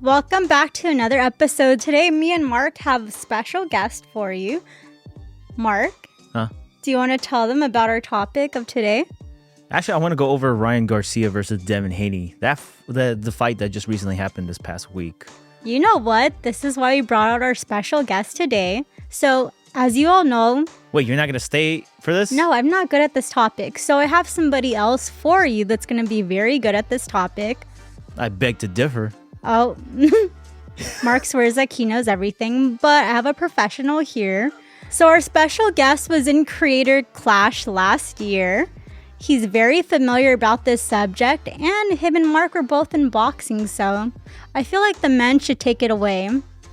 Welcome back to another episode. Today, me and Marc have a special guest for you. Marc, do you want to tell them about our topic of today? Actually, I want to go over Ryan Garcia versus Devin Haney. The fight that just recently happened this past week. You know what? This is why we brought out our special guest today. So, as you all know... Wait, you're not going to stay for this? No, I'm not good at this topic. So I have somebody else for you that's going to be very good at this topic. I beg to differ. Oh, Marc swears like he knows everything, but I have a professional here. So our special guest was in Creator Clash last year. He's very familiar about this subject, and him and Marc were both in boxing, so I feel like the men should take it away.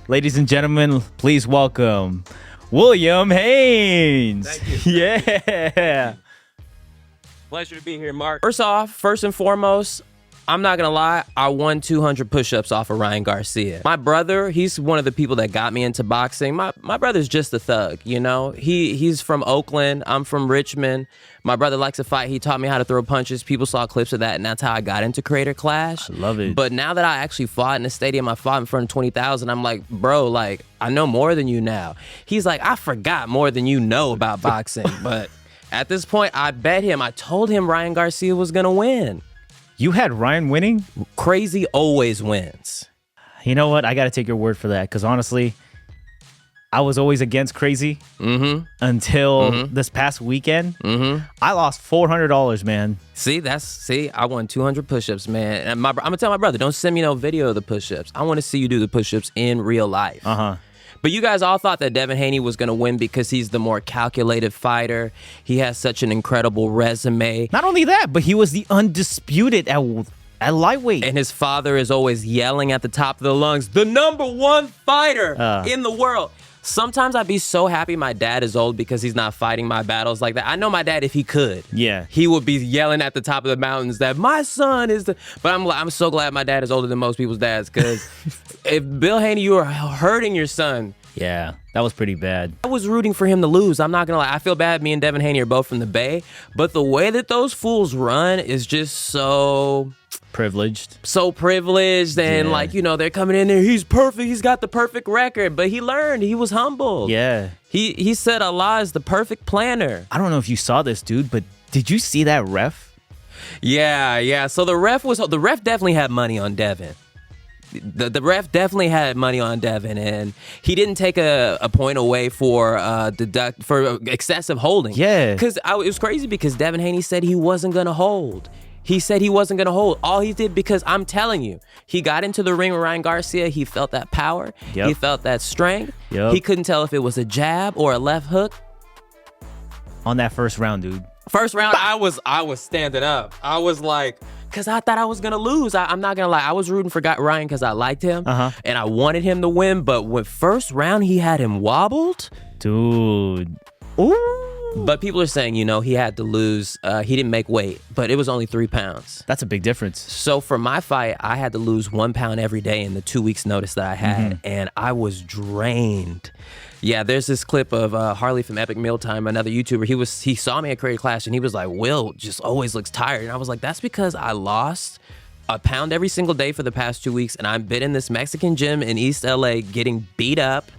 Ladies and gentlemen, please welcome William Haynes. Thank you. Yeah. Pleasure to be here, Marc. First and foremost, I'm not gonna lie, I won 200 push-ups off of Ryan Garcia. My brother, he's one of the people that got me into boxing. My brother's just a thug, you know? He's from Oakland, I'm from Richmond. My brother likes to fight. He taught me how to throw punches. People saw clips of that, and that's how I got into Creator Clash. I love it. But now that I actually fought in a stadium, I fought in front of 20,000, I'm like, bro, like, I know more than you now. He's like, I forgot more than you know about boxing. But at this point, I bet him, I told him Ryan Garcia was gonna win. You had Ryan winning? Crazy always wins. You know what? I got to take your word for that, because honestly, I was always against Crazy until this past weekend. I lost $400, man. See, I won 200 push-ups, man. And I'm going to tell my brother, don't send me no video of the push-ups. I want to see you do the push-ups in real life. But you guys all thought that Devin Haney was going to win because he's the more calculated fighter. He has such an incredible resume. Not only that, but he was the undisputed at lightweight. And his father is always yelling at the top of the lungs, the #1 fighter in the world. Sometimes I'd be so happy my dad is old because he's not fighting my battles like that. I know my dad, if he could, he would be yelling at the top of the mountains that my son is the... But I'm so glad my dad is older than most people's dads, because if Bill Haney, you are hurting your son. Yeah, that was pretty bad. I was rooting for him to lose. I'm not going to lie. I feel bad. Me and Devin Haney are both from the Bay, but the way that those fools run is just so... privileged. So privileged, and like, you know, they're coming in there, he's perfect, he's got the perfect record, but he learned, he was humble. Yeah. He said Allah is the perfect planner. I don't know if you saw this, dude, but did you see that ref? Yeah. So the ref definitely had money on Devin. The ref definitely had money on Devin, and he didn't take a point away for excessive holding. Yeah. Because it was crazy, because Devin Haney said he wasn't gonna hold. He said he wasn't going to hold. All he did, because I'm telling you, he got into the ring with Ryan Garcia. He felt that power. He felt that strength. He couldn't tell if it was a jab or a left hook. On that first round, dude. First round, I was standing up. I was like, because I thought I was going to lose. I'm not going to lie. I was rooting for Ryan because I liked him. And I wanted him to win. But with first round, he had him wobbled. Dude. Ooh. But people are saying, you know, he had to lose. He didn't make weight, but it was only 3 pounds. That's a big difference. So for my fight, I had to lose 1 pound every day in the 2 weeks notice that I had, and I was drained. Yeah, there's this clip of Harley from Epic Mealtime, another YouTuber. He saw me at Creator Clash, and he was like, Will just always looks tired. And I was like, that's because I lost a pound every single day for the past 2 weeks, and I've been in this Mexican gym in East LA getting beat up.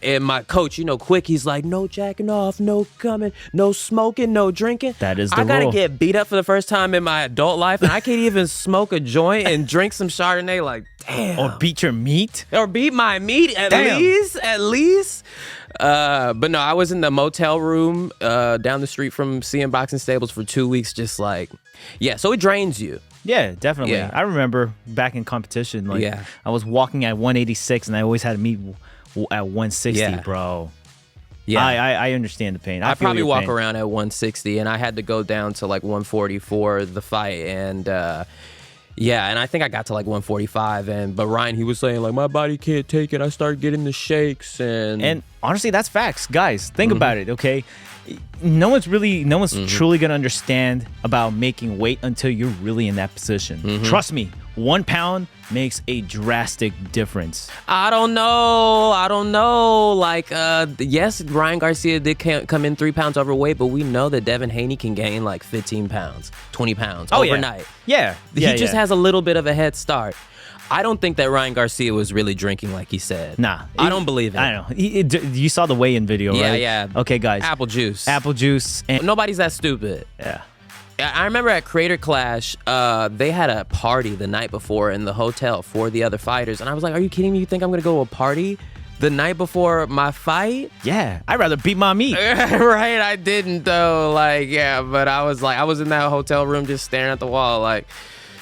And my coach, you know, Quik, he's like, no jacking off, no coming, no smoking, no drinking. That is the rule. I gotta get beat up for the first time in my adult life, and I can't even smoke a joint and drink some Chardonnay. Like, damn. Or beat your meat. Or beat my meat at least. But no, I was in the motel room down the street from CM Boxing Stables for 2 weeks, just like, yeah, so it drains you. Yeah, definitely. Yeah. I remember back in competition, like, I was walking at 186, and I always had to meet at 160, bro. Yeah, I understand the pain. I probably walk around at 160, and I had to go down to like 140 for the fight, and and I think I got to like 145, but Ryan, he was saying like, my body can't take it. I started getting the shakes, and honestly, that's facts, guys. Think about it, okay? No one's truly gonna understand about making weight until you're really in that position. Trust me, 1 pound makes a drastic difference. I don't know. Like, yes, Ryan Garcia did come in 3 pounds overweight, but we know that Devin Haney can gain like 15 pounds, 20 pounds overnight. Yeah. He just has a little bit of a head start. I don't think that Ryan Garcia was really drinking like he said. Nah. I don't believe it. I don't know. You saw the weigh-in video, right? Yeah. Okay, guys. Apple juice. And Nobody's that stupid. yeah. I remember at Creator Clash, they had a party the night before in the hotel for the other fighters. And I was like, are you kidding me? You think I'm going to go to a party the night before my fight? Yeah. I'd rather beat my meat. Right? I didn't, though. Like, yeah, but I was in that hotel room just staring at the wall, like,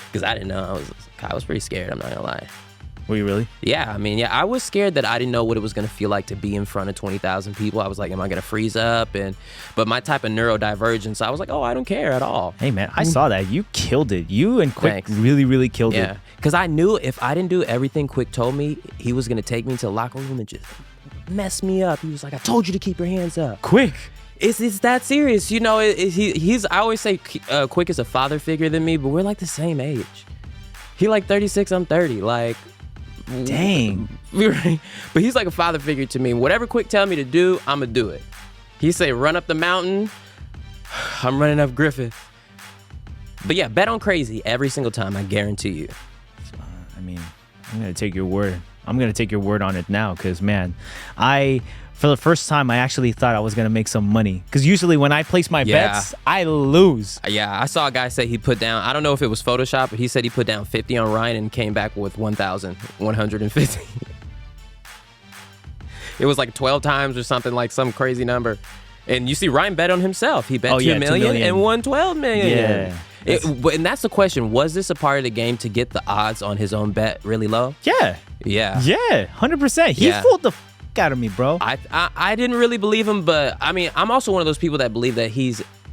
because I didn't know. I was pretty scared, I'm not going to lie. Were you really? Yeah, I mean, I was scared that I didn't know what it was going to feel like to be in front of 20,000 people. I was like, am I going to freeze up? But my type of neurodivergence, I was like, oh, I don't care at all. Hey, man, I saw that. You killed it. You and Quik Thanks. really, really killed it. Yeah, because I knew if I didn't do everything Quik told me, he was going to take me to the locker room and just mess me up. He was like, I told you to keep your hands up. Quik. It's that serious. You know, he's. I always say Quik is a father figure than me, but we're like the same age. He like 36, I'm 30. Like, dang. But he's like a father figure to me. Whatever Quik tell me to do, I'm going to do it. He say, run up the mountain. I'm running up Griffith. But yeah, bet on crazy every single time, I guarantee you. I mean, I'm going to take your word. I'm going to take your word on it now because, man, for the first time, I actually thought I was going to make some money. Because usually when I place my bets, I lose. Yeah, I saw a guy say he put down, I don't know if it was Photoshop, but he said he put down 50 on Ryan and came back with 1,150. It was like 12 times or something, like some crazy number. And you see, Ryan bet on himself. He bet 2 million and won 12 million. Yeah. And that's the question. Was this a part of the game to get the odds on his own bet really low? Yeah. Yeah. Yeah, 100%. He fooled the out of me, bro. I didn't really believe him, but I mean, I'm also one of those people that believe that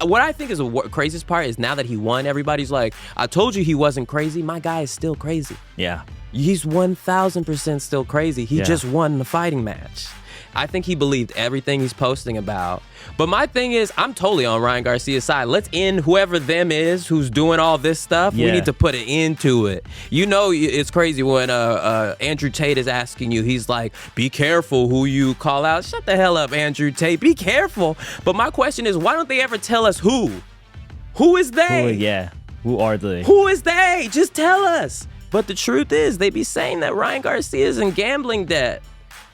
what I think is the craziest part is now that he won, everybody's like, I told you he wasn't crazy. My guy is still crazy. Yeah. He's 1,000% still crazy. He just won the fighting match. I think he believed everything he's posting about. But my thing is, I'm totally on Ryan Garcia's side. Let's end whoever them is who's doing all this stuff. Yeah. We need to put an end to it. You know, it's crazy when Andrew Tate is asking you, he's like, be careful who you call out. Shut the hell up, Andrew Tate. Be careful. But my question is, why don't they ever tell us who? Who is they? Who are they? Who is they? Just tell us. But the truth is, they be saying that Ryan Garcia is in gambling debt.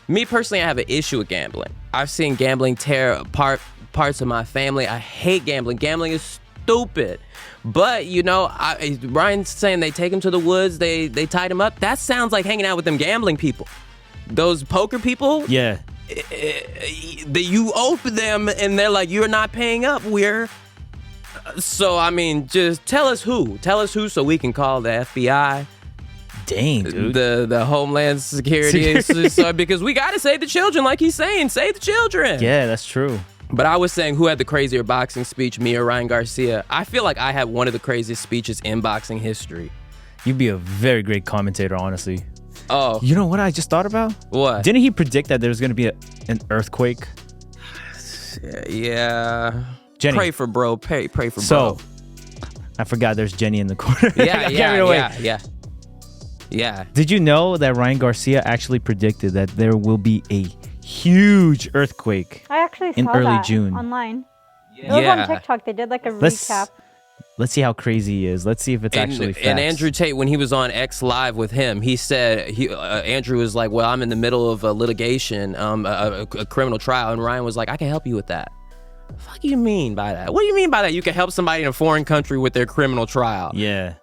Me personally, I have an issue with gambling. I've seen gambling tear apart parts of my family. I hate gambling. Gambling is stupid. But, you know, Ryan's saying they take him to the woods, they tied him up. That sounds like hanging out with them gambling people. Those poker people. Yeah. You owe them and they're like, you're not paying up. So, I mean, just tell us who. Tell us who so we can call the FBI. Dang, dude. The Homeland Security. So, because we got to save the children, like he's saying. Save the children. Yeah, that's true. But I was saying, who had the crazier boxing speech, me or Ryan Garcia? I feel like I had one of the craziest speeches in boxing history. You'd be a very great commentator, honestly. Oh. You know what I just thought about? What? Didn't he predict that there's going to be an earthquake? Yeah. Jennie. Pray for bro. Pray for bro. So, I forgot there's Jennie in the corner. Yeah. Did you know that Ryan Garcia actually predicted that there will be a huge earthquake? I actually saw in early that June online. It was on TikTok. They did like a recap. Let's see how crazy he is. Let's see if it's actually facts. And Andrew Tate, when he was on X Live with him, he said, Andrew was like, well, I'm in the middle of a litigation, a criminal trial. And Ryan was like, I can help you with that. What the fuck do you mean by that? What do you mean by that? You can help somebody in a foreign country with their criminal trial. Yeah.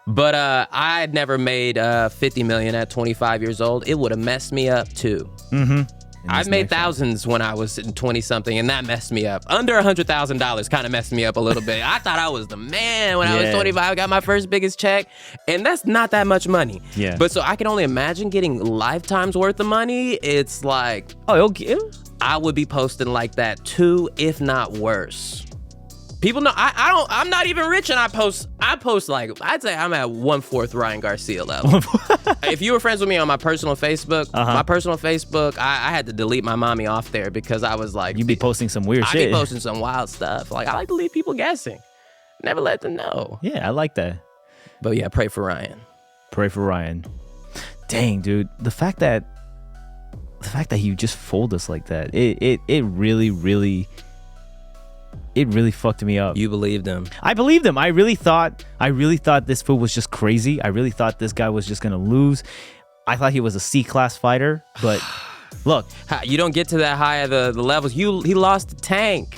But I had never made $50 million at 25 years old. It would have messed me up too. Mm-hmm. I've made thousands when I was 20-something, and that messed me up. Under $100,000 kind of messed me up a little bit. I thought I was the man when I was 25. I got my first biggest check, and that's not that much money. Yeah. But so I can only imagine getting lifetime's worth of money. It's like, I would be posting like that too, if not worse. People know I'm not even rich, and I post like, I'd say I'm at 1/4 Ryan Garcia level. If you were friends with me on my personal Facebook, I had to delete my mommy off there because I was like, you'd be posting some weird shit. I'd be posting some wild stuff. Like, I like to leave people guessing. Never let them know. Yeah, I like that. But yeah, pray for Ryan. Pray for Ryan. Dang, dude. The fact that you just fooled us like that, it really, really, it really fucked me up. You believed him. I believed him. I really thought this fool was just crazy. I really thought this guy was just gonna lose. I thought he was a C-class fighter, but look, You don't get to that high of the levels. He lost to Tank.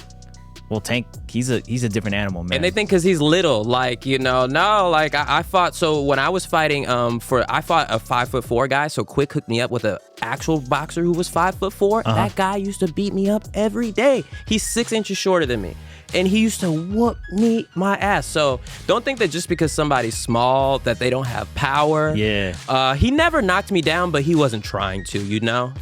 well, Tank, he's a different animal, man. And they think because he's little, like, no, like I fought. So when I was fighting, I fought a 5'4" guy. So Quik hooked me up with an actual boxer who was 5'4". That guy used to beat me up every day. He's 6 inches shorter than me, and he used to whoop me my ass. So don't think that just because somebody's small that they don't have power. Yeah. He never knocked me down, but he wasn't trying to,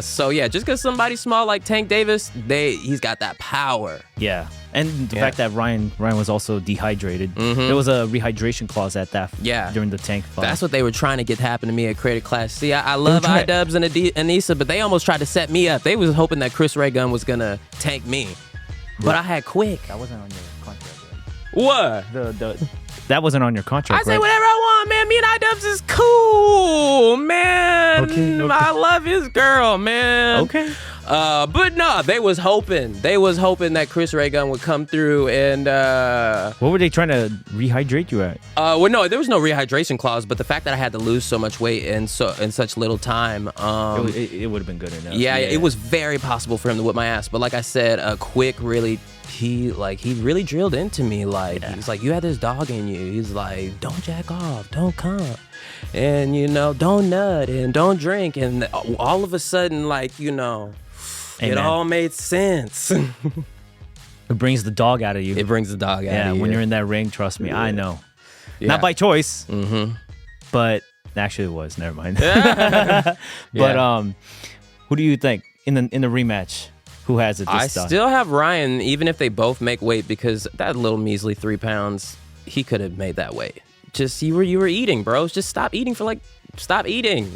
So yeah, just because somebody's small like Tank Davis, he's got that power. Yeah. And the fact that Ryan was also dehydrated. There was a rehydration clause at that during the Tank fight. That's what they were trying to get happen to me at Creative Clash. See, I love iDubbbz and Anissa, but they almost tried to set me up. They was hoping that Chris Ray Gunn was gonna tank me. But I had Quik. That wasn't on your contract, right? What? That wasn't on your contract, I say right? whatever I want, man. Me and iDubbbz is cool, man. Okay. I love his girl, man. Okay. But no, they was hoping that Chris Ray Gunn would come through and What were they trying to rehydrate you at? well, no, there was no rehydration clause, but the fact that I had to lose so much weight in such little time, It would have been good enough. yeah, it was very possible for him to whip my ass. But like I said, Quik really, he really drilled into me. Like he's like, you had this dog in you. He's like, don't jack off, don't come, and don't nut and don't drink. And all of a sudden, like it all made sense. It brings the dog out of you. It brings the dog out of you. Yeah, when you're in that ring, trust me, I know. Yeah. Not by choice, but actually it was. Never mind. But who do you think in the rematch? Who has it this time? I still have Ryan, even if they both make weight, because that little measly 3 pounds, he could have made that weight. Just you were eating, bro. Just stop eating stop eating.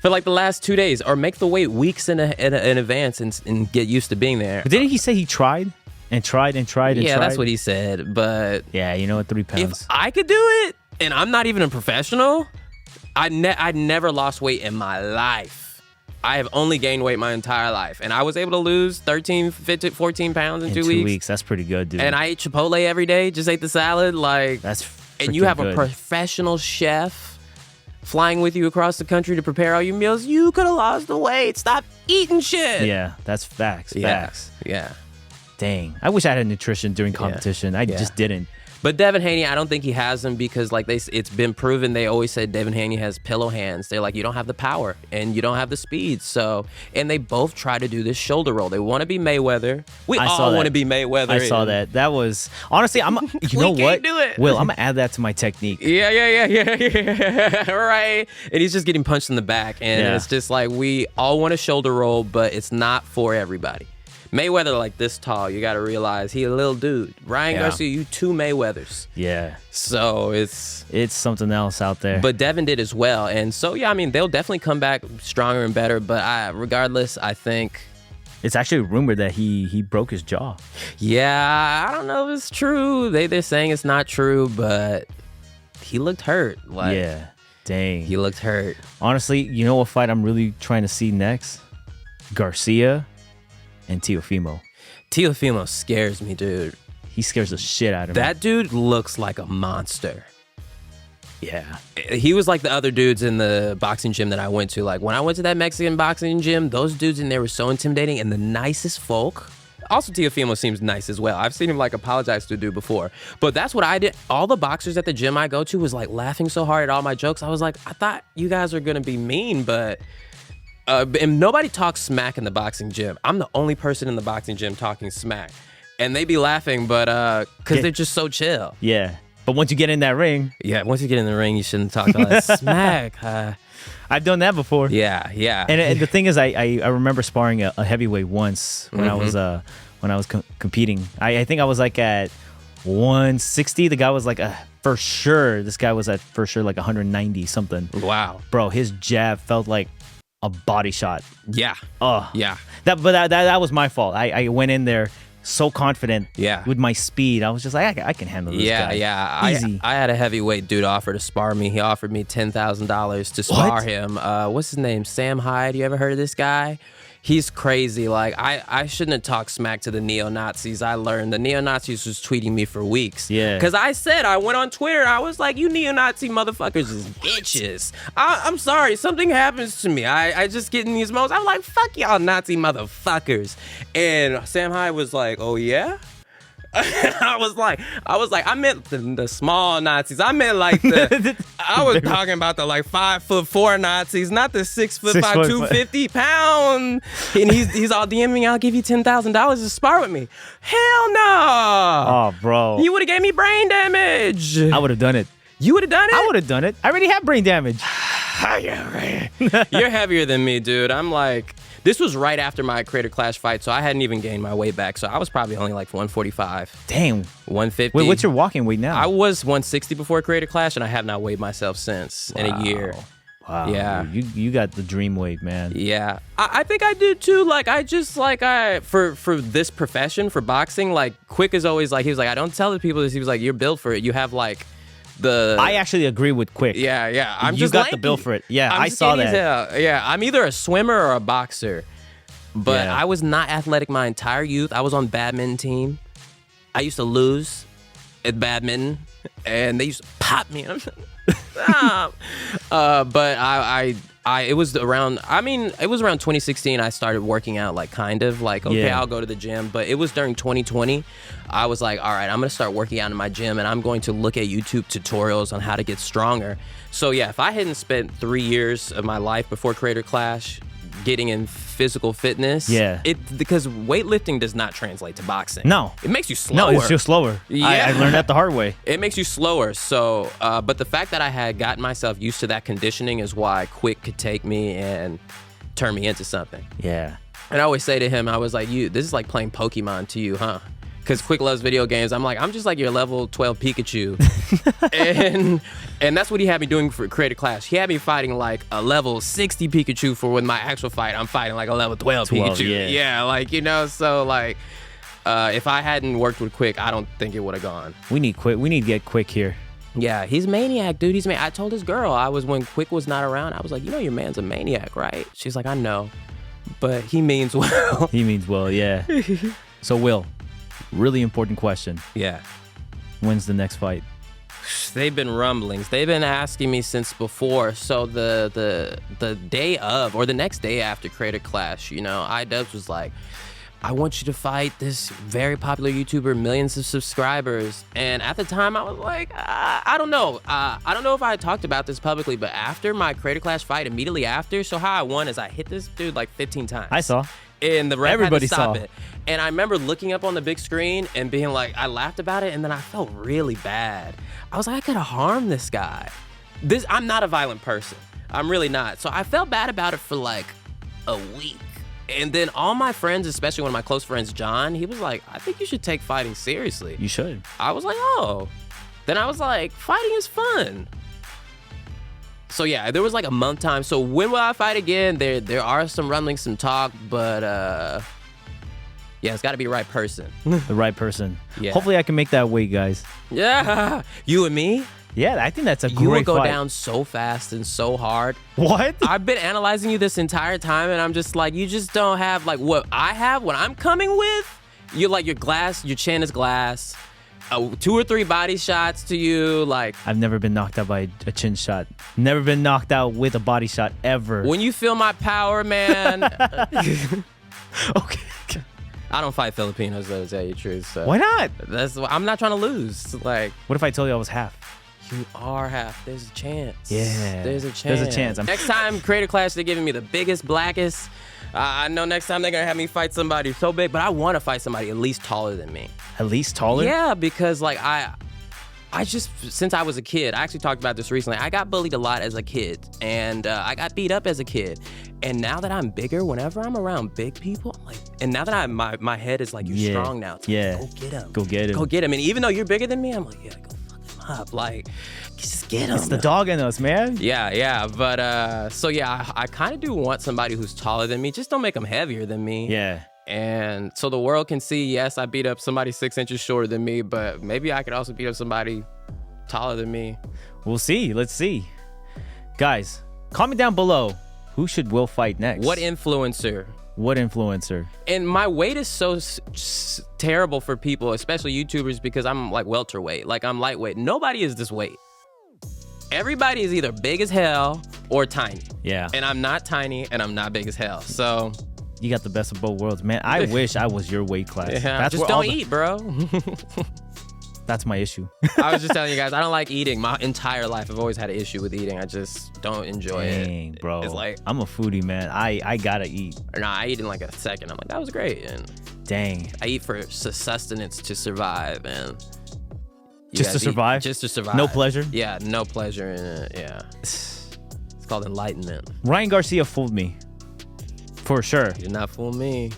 For like the last 2 days, or make the weight weeks in advance and get used to being there. But didn't he say he tried and tried and tried and tried? Yeah, that's what he said. But yeah, you know what, 3 pounds. If I could do it, and I'm not even a professional, I never lost weight in my life. I have only gained weight my entire life, and I was able to lose 13, 15, 14 pounds in 2 weeks. That's pretty good, dude. And I ate Chipotle every day, just ate the salad, like that's. And you have good. a professional chef flying with you across the country to prepare all your meals. You could have lost the weight. Stop eating shit. Yeah, that's facts. Facts. Yeah. Dang. I wish I had nutrition during competition. I just didn't. But Devin Haney, I don't think he has them because it's been proven. They always said Devin Haney has pillow hands. They're like, you don't have the power and you don't have the speed. So, and they both try to do this shoulder roll. They want to be Mayweather. We all want to be Mayweather. I saw that. That was honestly, you know what? Can't do it. Will, I'm gonna add that to my technique. Yeah. Right. And he's just getting punched in the back, and it's just like we all want a shoulder roll, but it's not for everybody. Mayweather like this tall, you got to realize he a little dude. Ryan Garcia, you 2 Mayweathers. Yeah. So it's something else out there. But Devin did as well. And so, yeah, I mean, they'll definitely come back stronger and better. But regardless, I think... It's actually rumored that he broke his jaw. Yeah, I don't know if it's true. They're saying it's not true, but he looked hurt. Like, yeah. Dang. He looked hurt. Honestly, you know what fight I'm really trying to see next? Garcia and Teofimo. Teofimo scares me, dude. He scares the shit out of me. That dude looks like a monster. Yeah. He was like the other dudes in the boxing gym that I went to. Like when I went to that Mexican boxing gym, those dudes in there were so intimidating and the nicest folk. Also, Teofimo seems nice as well. I've seen him like apologize to a dude before. But that's what I did. All the boxers at the gym I go to was like laughing so hard at all my jokes. I was like, I thought you guys were going to be mean, but... and nobody talks smack in the boxing gym. I'm the only person in the boxing gym talking smack. And they be laughing, but because they're just so chill. Yeah. But once you get in that ring. Yeah, once you get in the ring, you shouldn't talk all that smack. I've done that before. Yeah. And the thing is, I remember sparring a heavyweight once when I was competing. I think I was like at 160. The guy was like for sure. This guy was at for sure like 190 something. Wow. Bro, his jab felt like a body shot. Yeah. Oh. Yeah. That was my fault. I went in there so confident with my speed. I was just like, I can handle this guy. Yeah. Easy. I had a heavyweight dude offer to spar me. He offered me $10,000 to spar him. What's his name? Sam Hyde. You ever heard of this guy? He's crazy. Like, I shouldn't have talked smack to the neo-Nazis. I learned the neo-Nazis was tweeting me for weeks. Yeah. Because I went on Twitter, I was like, you neo-Nazi motherfuckers is bitches. I'm sorry, something happens to me. I just get in these modes. I'm like, fuck y'all Nazi motherfuckers. And Sam Hyde was like, oh yeah? I was like, I meant the small Nazis. I meant like I was talking about the like 5'4" Nazis, not the 6'5", 250 pound. And he's all DMing me, I'll give you $10,000 to spar with me. Hell no. Oh, bro. You would have gave me brain damage. I would have done it. You would have done it? I would have done it. I already have brain damage. You're heavier than me, dude. I'm like, this was right after my Creator Clash fight, so I hadn't even gained my weight back. So I was probably only like 145. Damn. 150. Wait, what's your walking weight now? I was 160 before Creator Clash, and I have not weighed myself since in a year. Wow. Yeah. You got the dream weight, man. Yeah. I think I did too. Like, for this profession, for boxing, like, Quik is always like, he was like, I don't tell the people this. He was like, you're built for it. You have like I actually agree with Quik. Yeah. You got the bill for it. Yeah, I saw that. Yeah, I'm either a swimmer or a boxer. But Yeah. I was not athletic my entire youth. I was on badminton team. I used to lose at badminton, and they used to pop me. Stop. But it was around 2016 I started working out, like, kind of like, okay, Yeah. I'll go to the gym. But it was during 2020. I was like, all right, I'm going to start working out in my gym, and I'm going to look at YouTube tutorials on how to get stronger. So yeah, if I hadn't spent 3 years of my life before Creator Clash getting in physical fitness, because weightlifting does not translate to boxing. No. It makes you slower. No, it's just slower. Yeah. I learned that the hard way. It makes you slower. So, but the fact that I had gotten myself used to that conditioning is why Quik could take me and turn me into something. Yeah. And I always say to him, I was like, this is like playing Pokemon to you, huh? Because Quik loves video games. I'm like, I'm just like your level 12 Pikachu. and that's what he had me doing for Creator Clash. He had me fighting like a level 60 Pikachu for when my actual fight, I'm fighting like a level 12 Pikachu. Yeah, like, so like, if I hadn't worked with Quik, I don't think it would have gone. We need Quik. We need to get Quik here. Yeah, he's maniac, dude. He's I told his girl, when Quik was not around, I was like, your man's a maniac, right? She's like, I know, but he means well. He means well, yeah. So, Will, really important question. Yeah. When's the next fight? They've been rumblings. They've been asking me since before. So the day of, or the next day after Creator Clash, iDubbbz was like, I want you to fight this very popular YouTuber, millions of subscribers. And at the time, I was like, I don't know. I don't know if I talked about this publicly, but after my Creator Clash fight, immediately after, so how I won is I hit this dude like 15 times. I saw. And the ref Everybody had to stop saw it. And I remember looking up on the big screen and being like, I laughed about it, and then I felt really bad. I was like, I could have harmed this guy. I'm not a violent person. I'm really not. So I felt bad about it for like a week. And then all my friends, especially one of my close friends, John, he was like, I think you should take fighting seriously. You should. I was like, oh. Then I was like, fighting is fun. So yeah, there was like a month time. So when will I fight again? There are some rumblings, some talk, but yeah, it's got to be the right person. The right person. Yeah. Hopefully I can make that weight, guys. Yeah. You and me? Yeah, I think that's a You will great go fight. down so fast and so hard. What? I've been analyzing you this entire time, and I'm just like, you just don't have like what I have, what I'm coming with. You're like your chin is glass. 2 or 3 body shots to you, like. I've never been knocked out by a chin shot. Never been knocked out with a body shot ever. When you feel my power, man. Okay. I don't fight Filipinos, though, to tell you the truth. So. Why not? I'm not trying to lose. Like. What if I told you I was half? You are half. There's a chance. Yeah. There's a chance. There's a chance. Next time, Creator Clash, they're giving me the biggest, blackest. I know next time they're going to have me fight somebody so big, but I want to fight somebody at least taller than me. At least taller? Yeah, because like I just, since I was a kid, I actually talked about this recently. I got bullied a lot as a kid, and I got beat up as a kid. And now that I'm bigger, whenever I'm around big people, I'm like, and now that my head is like, you're strong now. It's like, go get him. Go get him. Go get him. And even though you're bigger than me, I'm like, yeah, go fuck him up. Like, just get him. It's the dog in us, man. Yeah. But so yeah, I kind of do want somebody who's taller than me. Just don't make them heavier than me. Yeah. And so the world can see, yes, I beat up somebody 6 inches shorter than me, but maybe I could also beat up somebody taller than me. We'll see. Let's see. Guys, comment down below. Who should Will fight next? What influencer What influencer? And my weight is so terrible for people, especially YouTubers, because I'm like welterweight. Like I'm lightweight. Nobody is this weight. Everybody is either big as hell or tiny. Yeah. And I'm not tiny and I'm not big as hell. So you got the best of both worlds, man. I wish I was your weight class. Yeah, just don't eat, bro. That's my issue. I was just telling you guys, I don't like eating. My entire life, I've always had an issue with eating. I just don't enjoy it. Bro. It's like, I'm a foodie, man. I gotta eat. Nah, I eat in like a second. I'm like, that was great. And dang. I eat for sustenance to survive. And just to survive? Just to survive. No pleasure? Yeah, no pleasure in it. Yeah. It's called enlightenment. Ryan Garcia fooled me. For sure. You did not fool me.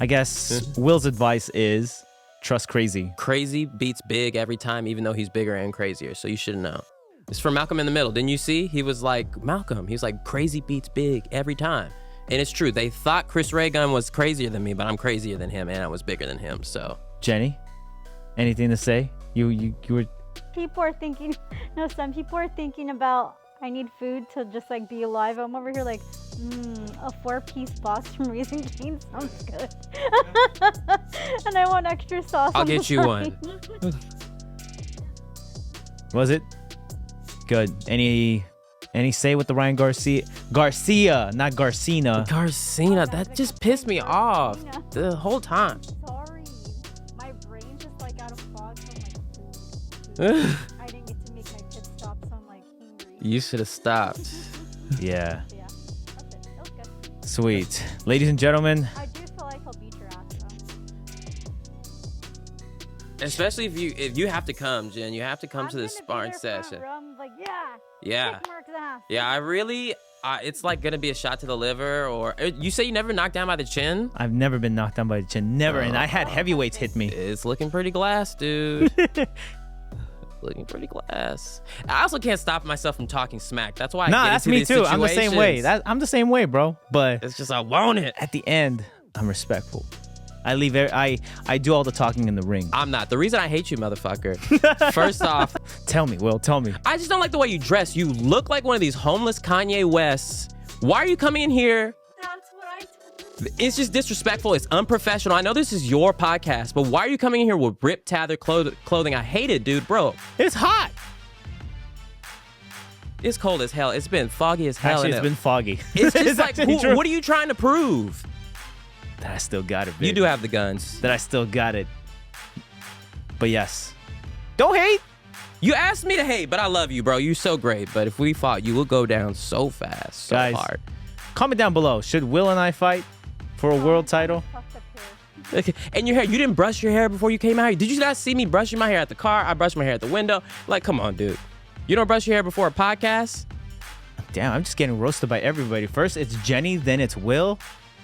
I guess Will's advice is trust crazy. Crazy beats big every time, even though he's bigger and crazier. So you should know. It's from Malcolm in the Middle. Didn't you see? He was like, Malcolm. He was like, crazy beats big every time. And it's true. They thought Chris Ray Gun was crazier than me, but I'm crazier than him and I was bigger than him. So Jenny, anything to say? You were. People are thinking. No, some people are thinking about. I need food to just like be alive. I'm over here like, a 4-piece box from Raising Cane's sounds good. And I want extra sauce. I'll get you one. Was it good? Any say with the Ryan Garcia, not Garcina. Garcina, that just pissed me off the whole time. Sorry, my brain just like out of fog. So I'm like, I didn't get to make my pit stop, so I'm like hungry. You should have stopped. Yeah. Yeah, that's it. That was good. Sweet. Ladies and gentlemen. I do feel like I'll beat your ass though. Especially if you have to come, Jen. You have to come to this sparring be there session. front row. I'm like, Yeah. kick Marc's ass. Yeah, I really, it's like gonna be a shot to the liver. Or you say you never knocked down by the chin? I've never been knocked down by the chin. Never. And I had heavyweights hit me. It's looking pretty glass, dude. Looking pretty glass. I also can't stop myself from talking smack. That's why I get that's into me these too. I'm the same way. situations. I'm the same way, bro. But It's just I want it. at the end, I'm respectful. I do all the talking in the ring. I'm not. The reason I hate you, motherfucker. First off, Tell me, Will. Tell me. I just don't like the way you dress. You look like one of these homeless Kanye Wests. Why are you coming in here? That's what I told you. It's just disrespectful. It's unprofessional. I know this is your podcast, but why are you coming in here with ripped, tattered clothing? I hate it, dude. Bro, It's hot. it's cold as hell. It's been foggy as hell. Actually, and it's been foggy. It's just like, actually true. what are you trying to prove? That I still got it, You baby. do have the guns. That I still got it. But yes. Don't hate. You asked me to hate, but I love you, bro. You're so great. But if we fought, you would go down so fast, so Guys, hard. Comment down below. Should Will and I fight for a world title? Fucked up hair. Okay. And your hair, you didn't brush your hair before you came out here. Did you not see me brushing my hair at the car? I brushed my hair at the window. Like, come on, dude. You don't brush your hair before a podcast? Damn, I'm just getting roasted by everybody. First, it's Jenny. Then it's Will.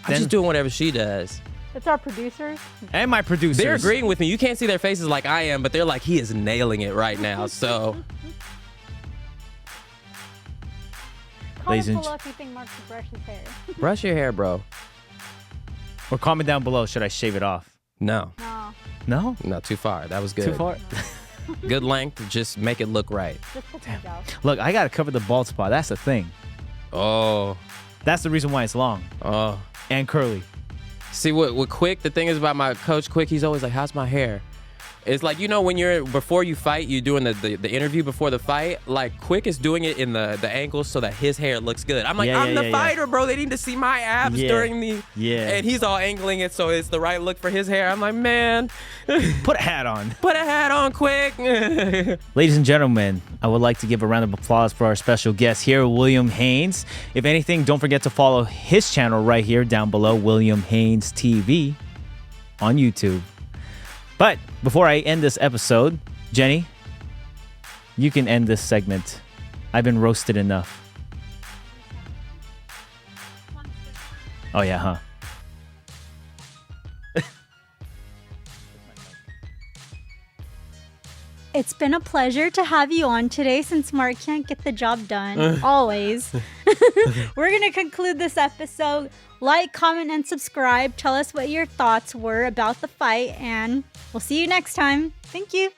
I'm just doing whatever she does. It's our producers. And my producers. They're agreeing with me. You can't see their faces like I am, but they're like, he is nailing it right now. So, Ladies Comment and below if you think Mark should brush his hair. brush your hair, bro. Or comment down below. Should I shave it off? No, No, No? not too far. That was good. Too far? Good length. Just make it look right. just put these out. Look, I got to cover the bald spot. That's the thing. Oh, That's the reason why it's long oh. and curly. See what Quik, the thing is about my coach Quik, he's always like, how's my hair? It's like, you know, when before you fight, you're doing the interview before the fight, like Quik is doing it in the angles so that his hair looks good. I'm like, I'm the fighter, bro. They need to see my abs during the, and he's all angling it so it's the right look for his hair. I'm like, man, Put a hat on. put a hat on, Quik. Ladies and gentlemen, I would like to give a round of applause for our special guest here, William Haynes. If anything, don't forget to follow his channel right here down below, Williamhaynestv on YouTube. But before I end this episode, Jenny, you can end this segment. I've been roasted enough. Oh yeah, huh? It's been a pleasure to have you on today since Mark can't get the job done. Always. We're going to conclude this episode. Like, comment, and subscribe. Tell us what your thoughts were about the fight, and we'll see you next time. Thank you.